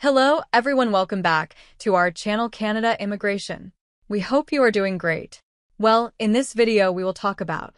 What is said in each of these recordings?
Hello, everyone. Welcome back to our channel Canada Immigration. We hope you are doing great. Well, in this video, we will talk about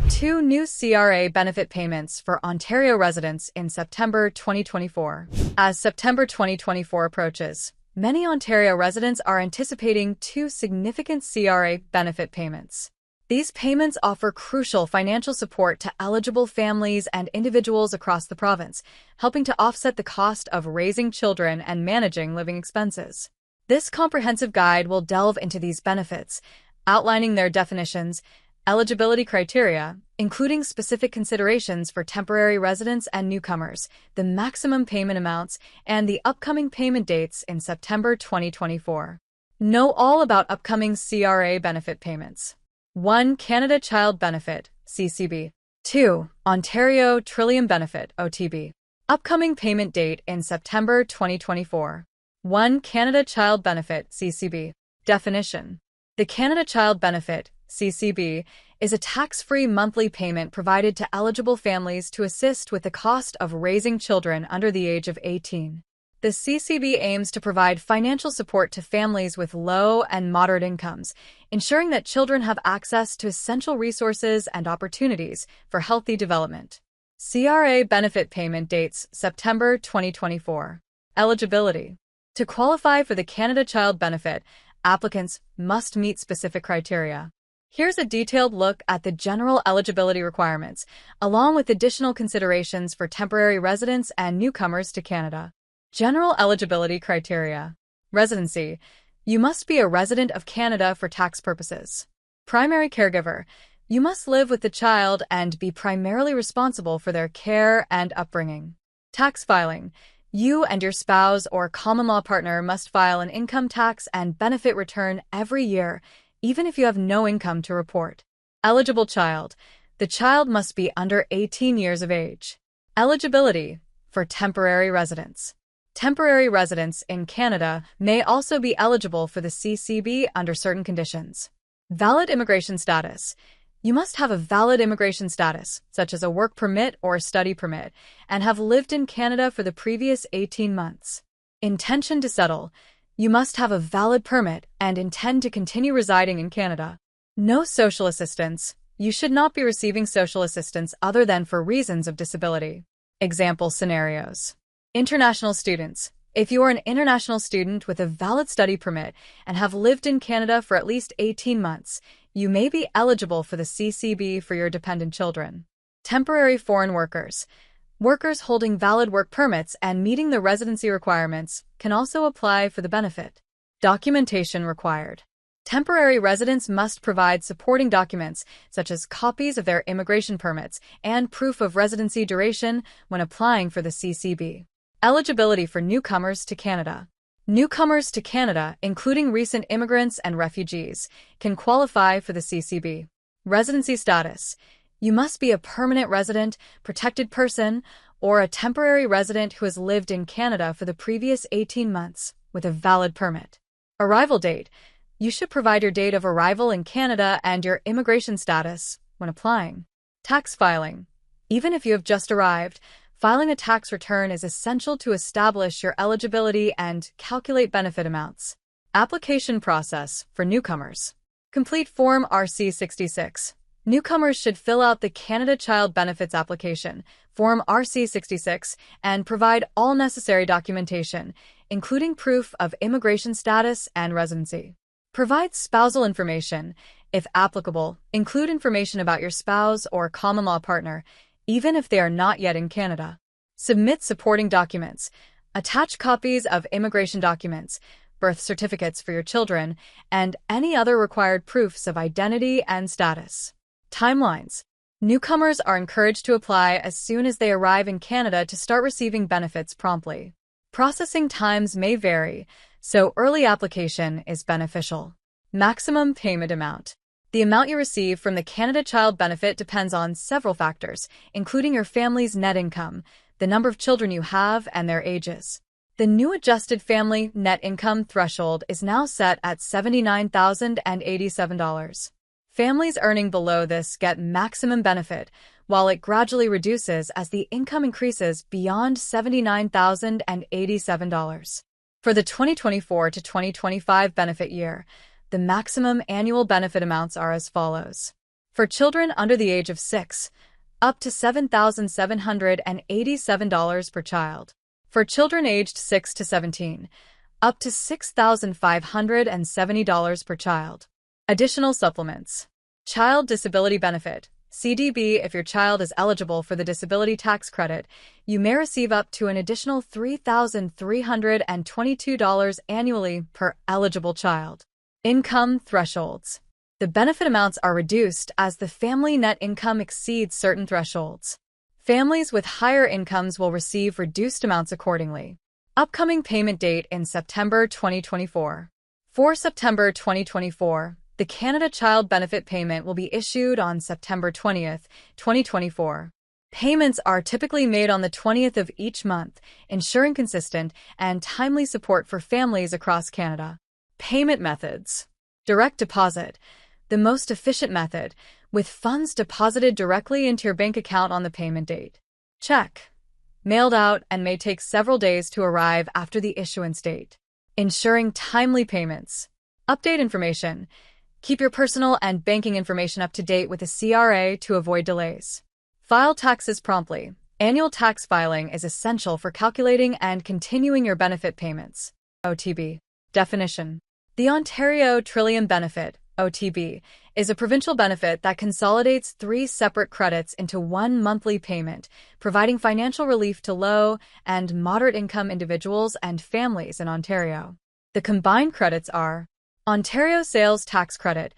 2 new CRA benefit payments for Ontario residents in September 2024. As September 2024 approaches, many Ontario residents are anticipating 2 significant CRA benefit payments. These payments offer crucial financial support to eligible families and individuals across the province, helping to offset the cost of raising children and managing living expenses. This comprehensive guide will delve into these benefits, outlining their definitions, eligibility criteria, including specific considerations for temporary residents and newcomers, the maximum payment amounts, and the upcoming payment dates in September 2024. Know all about upcoming CRA benefit payments. 1. Canada Child Benefit, CCB. 2. Ontario Trillium Benefit, OTB. Upcoming payment date in September 2024. 1. Canada Child Benefit, CCB. Definition. The Canada Child Benefit, CCB, is a tax-free monthly payment provided to eligible families to assist with the cost of raising children under the age of 18. The CCB aims to provide financial support to families with low and moderate incomes, ensuring that children have access to essential resources and opportunities for healthy development. CRA benefit payment dates September 2024. Eligibility. To qualify for the Canada Child Benefit, applicants must meet specific criteria. Here's a detailed look at the general eligibility requirements, along with additional considerations for temporary residents and newcomers to Canada. General eligibility criteria. Residency. You must be a resident of Canada for tax purposes. Primary caregiver. You must live with the child and be primarily responsible for their care and upbringing. Tax filing. You and your spouse or common law partner must file an income tax and benefit return every year, even if you have no income to report. Eligible child. The child must be under 18 years of age. Eligibility for temporary residents. Temporary residents in Canada may also be eligible for the CCB under certain conditions. Valid immigration status. You must have a valid immigration status, such as a work permit or study permit, and have lived in Canada for the previous 18 months. Intention to settle. You must have a valid permit and intend to continue residing in Canada. No social assistance. You should not be receiving social assistance other than for reasons of disability. Example scenarios. International students. If you are an international student with a valid study permit and have lived in Canada for at least 18 months, you may be eligible for the CCB for your dependent children. Temporary foreign workers. Workers holding valid work permits and meeting the residency requirements can also apply for the benefit. Documentation required. Temporary residents must provide supporting documents, such as copies of their immigration permits and proof of residency duration when applying for the CCB. Eligibility for newcomers to Canada. Newcomers to Canada, including recent immigrants and refugees, can qualify for the CCB. Residency status. You must be a permanent resident, protected person, or a temporary resident who has lived in Canada for the previous 18 months with a valid permit. Arrival date. You should provide your date of arrival in Canada and your immigration status when applying. Tax filing. Even if you have just arrived, filing a tax return is essential to establish your eligibility and calculate benefit amounts. Application process for newcomers. Complete Form RC66. Newcomers should fill out the Canada Child Benefits application, Form RC66, and provide all necessary documentation, including proof of immigration status and residency. Provide spousal information. If applicable, include information about your spouse or common law partner, even if they are not yet in Canada. Submit supporting documents. Attach copies of immigration documents, birth certificates for your children, and any other required proofs of identity and status. Timelines. Newcomers are encouraged to apply as soon as they arrive in Canada to start receiving benefits promptly. Processing times may vary, so early application is beneficial. Maximum payment amount. The amount you receive from the Canada Child Benefit depends on several factors, including your family's net income, the number of children you have, and their ages. The new adjusted family net income threshold is now set at $79,087. Families earning below this get maximum benefit, while it gradually reduces as the income increases beyond $79,087. For the 2024 to 2025 benefit year, the maximum annual benefit amounts are as follows. For children under the age of 6, up to $7,787 per child. For children aged 6 to 17, up to $6,570 per child. Additional supplements. Child Disability Benefit, CDB. If your child is eligible for the disability tax credit, you may receive up to an additional $3,322 annually per eligible child. Income thresholds. The benefit amounts are reduced as the family net income exceeds certain thresholds. Families with higher incomes will receive reduced amounts accordingly. Upcoming payment date in September 2024. For September 2024, the Canada Child Benefit payment will be issued on September 20th, 2024. Payments are typically made on the 20th of each month, ensuring consistent and timely support for families across Canada. Payment methods. Direct deposit, the most efficient method, with funds deposited directly into your bank account on the payment date. Check, mailed out and may take several days to arrive after the issuance date. Ensuring timely payments. Update information. Keep your personal and banking information up to date with the CRA to avoid delays. File taxes promptly. Annual tax filing is essential for calculating and continuing your benefit payments. OTB. Definition. The Ontario Trillium Benefit, OTB, is a provincial benefit that consolidates 3 separate credits into one monthly payment, providing financial relief to low and moderate-income individuals and families in Ontario. The combined credits are Ontario Sales Tax Credit,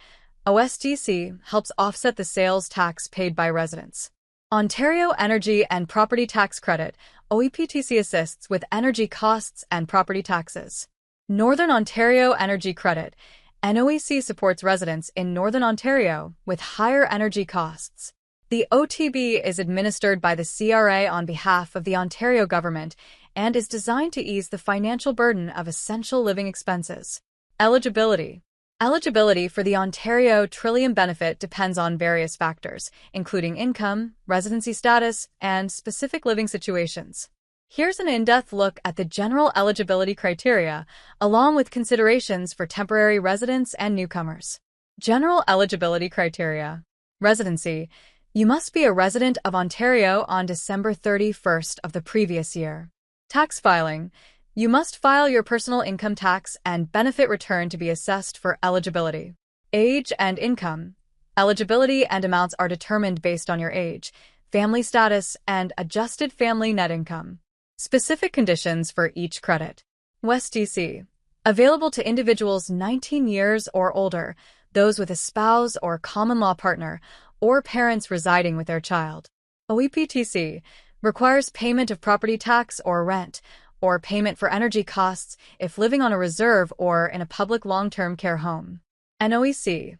OSTC, helps offset the sales tax paid by residents. Ontario Energy and Property Tax Credit, OEPTC, assists with energy costs and property taxes. Northern Ontario Energy Credit, NOEC, supports residents in Northern Ontario with higher energy costs. The OTB is administered by the CRA on behalf of the Ontario government and is designed to ease the financial burden of essential living expenses. Eligibility. Eligibility for the Ontario Trillium Benefit depends on various factors, including income, residency status, and specific living situations. Here's an in-depth look at the general eligibility criteria, along with considerations for temporary residents and newcomers. General eligibility criteria. Residency. You must be a resident of Ontario on December 31st of the previous year. Tax filing. You must file your personal income tax and benefit return to be assessed for eligibility. Age and income. Eligibility and amounts are determined based on your age, family status, and adjusted family net income. Specific conditions for each credit. OSTC. Available to individuals 19 years or older, those with a spouse or common law partner, or parents residing with their child. OEPTC. Requires payment of property tax or rent, or payment for energy costs if living on a reserve or in a public long-term care home. NOEC.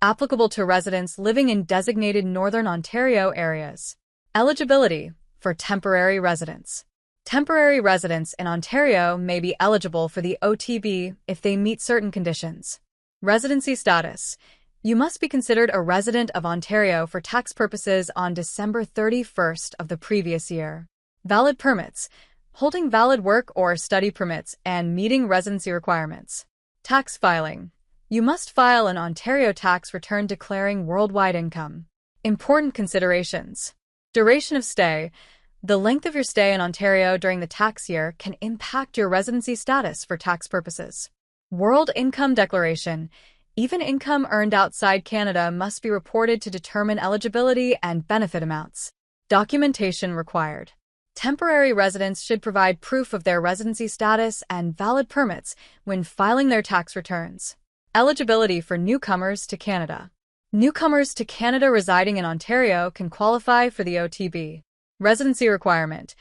Applicable to residents living in designated Northern Ontario areas. Eligibility for temporary residents. Temporary residents in Ontario may be eligible for the OTB if they meet certain conditions. Residency status. You must be considered a resident of Ontario for tax purposes on December 31st of the previous year. Valid permits. Holding valid work or study permits and meeting residency requirements. Tax filing. You must file an Ontario tax return declaring worldwide income. Important considerations. Duration of stay. The length of your stay in Ontario during the tax year can impact your residency status for tax purposes. World Income Declaration. Even income earned outside Canada must be reported to determine eligibility and benefit amounts. Documentation required. Temporary residents should provide proof of their residency status and valid permits when filing their tax returns. Eligibility for newcomers to Canada. Newcomers to Canada residing in Ontario can qualify for the OTB. Residency requirement.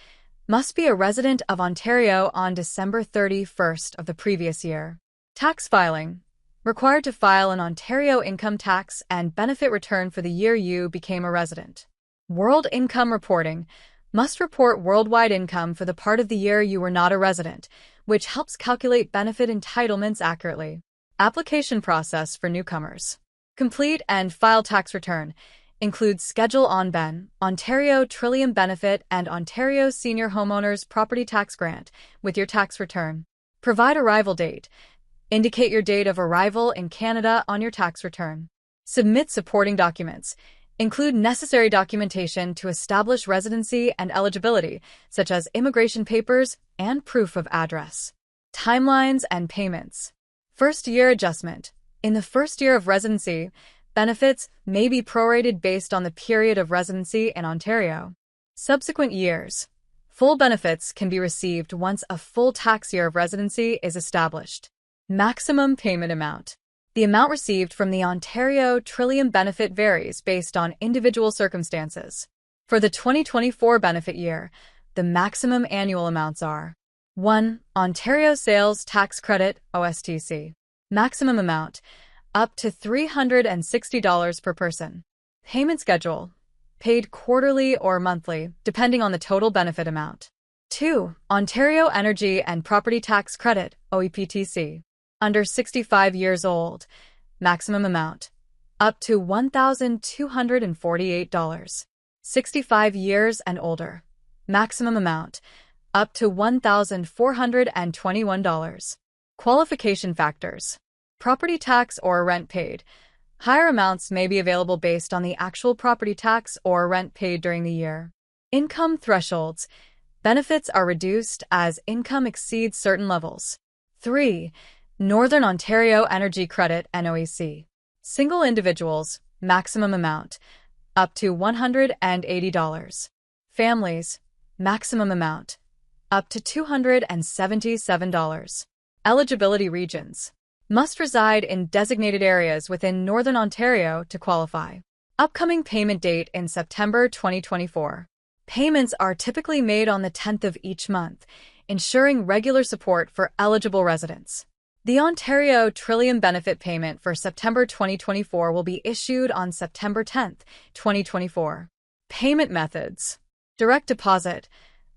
Must be a resident of Ontario on December 31st of the previous year. Tax filing. Required to file an Ontario income tax and benefit return for the year you became a resident. World income reporting. Must report worldwide income for the part of the year you were not a resident, which helps calculate benefit entitlements accurately. Application process for newcomers. Complete and file tax return. Includes Schedule on BEN, Ontario Trillium Benefit, and Ontario Senior Homeowners Property Tax Grant with your tax return. Provide arrival date. Indicate your date of arrival in Canada on your tax return. Submit supporting documents. Include necessary documentation to establish residency and eligibility, such as immigration papers and proof of address. Timelines and payments. First-year adjustment. In the first year of residency, benefits may be prorated based on the period of residency in Ontario. Subsequent years. Full benefits can be received once a full tax year of residency is established. Maximum payment amount. The amount received from the Ontario Trillium benefit varies based on individual circumstances. For the 2024 benefit year, the maximum annual amounts are 1. Ontario Sales Tax Credit, OSTC. Maximum amount, up to $360 per person. Payment schedule, paid quarterly or monthly, depending on the total benefit amount. 2. Ontario Energy and Property Tax Credit, OEPTC. Under 65 years old, maximum amount, up to $1,248. 65 years and older, maximum amount, up to $1,421. Qualification factors. Property tax or rent paid. Higher amounts may be available based on the actual property tax or rent paid during the year. Income thresholds. Benefits are reduced as income exceeds certain levels. 3. Northern Ontario Energy Credit, NOEC. Single individuals, maximum amount, up to $180. Families, maximum amount, up to $277. Eligibility regions. Must reside in designated areas within Northern Ontario to qualify. Upcoming payment date in September 2024. Payments are typically made on the 10th of each month, ensuring regular support for eligible residents. The Ontario Trillium benefit payment for September 2024 will be issued on September 10, 2024. Payment methods. Direct deposit.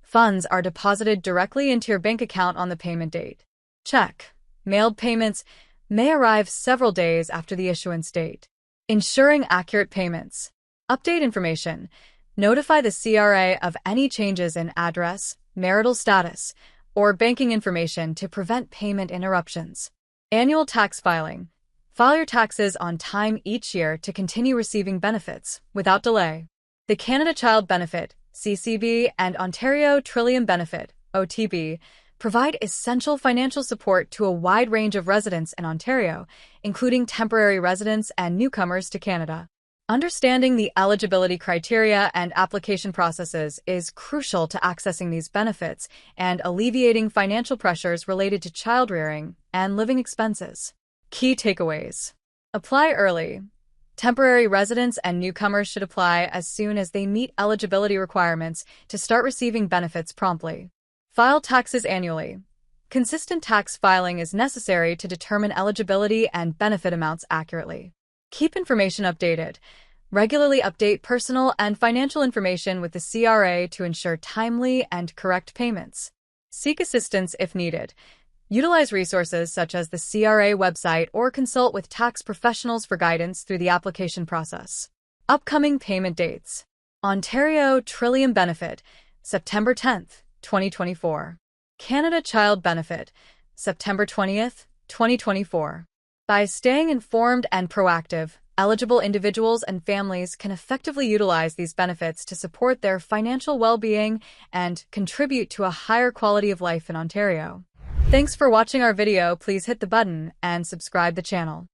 Funds are deposited directly into your bank account on the payment date. Check. Mailed payments may arrive several days after the issuance date. Ensuring accurate payments. Update information. Notify the CRA of any changes in address, marital status, or banking information to prevent payment interruptions. Annual tax filing. File your taxes on time each year to continue receiving benefits without delay. The Canada Child Benefit, CCB, and Ontario Trillium Benefit, OTB, provide essential financial support to a wide range of residents in Ontario, including temporary residents and newcomers to Canada. Understanding the eligibility criteria and application processes is crucial to accessing these benefits and alleviating financial pressures related to child-rearing and living expenses. Key takeaways. Apply early. Temporary residents and newcomers should apply as soon as they meet eligibility requirements to start receiving benefits promptly. File taxes annually. Consistent tax filing is necessary to determine eligibility and benefit amounts accurately. Keep information updated. Regularly update personal and financial information with the CRA to ensure timely and correct payments. Seek assistance if needed. Utilize resources such as the CRA website or consult with tax professionals for guidance through the application process. Upcoming payment dates. Ontario Trillium Benefit, September 10th, 2024. Canada Child Benefit, September 20th, 2024. By staying informed and proactive, eligible individuals and families can effectively utilize these benefits to support their financial well-being and contribute to a higher quality of life in Ontario. Thanks for watching our video. Please hit the button and subscribe the channel.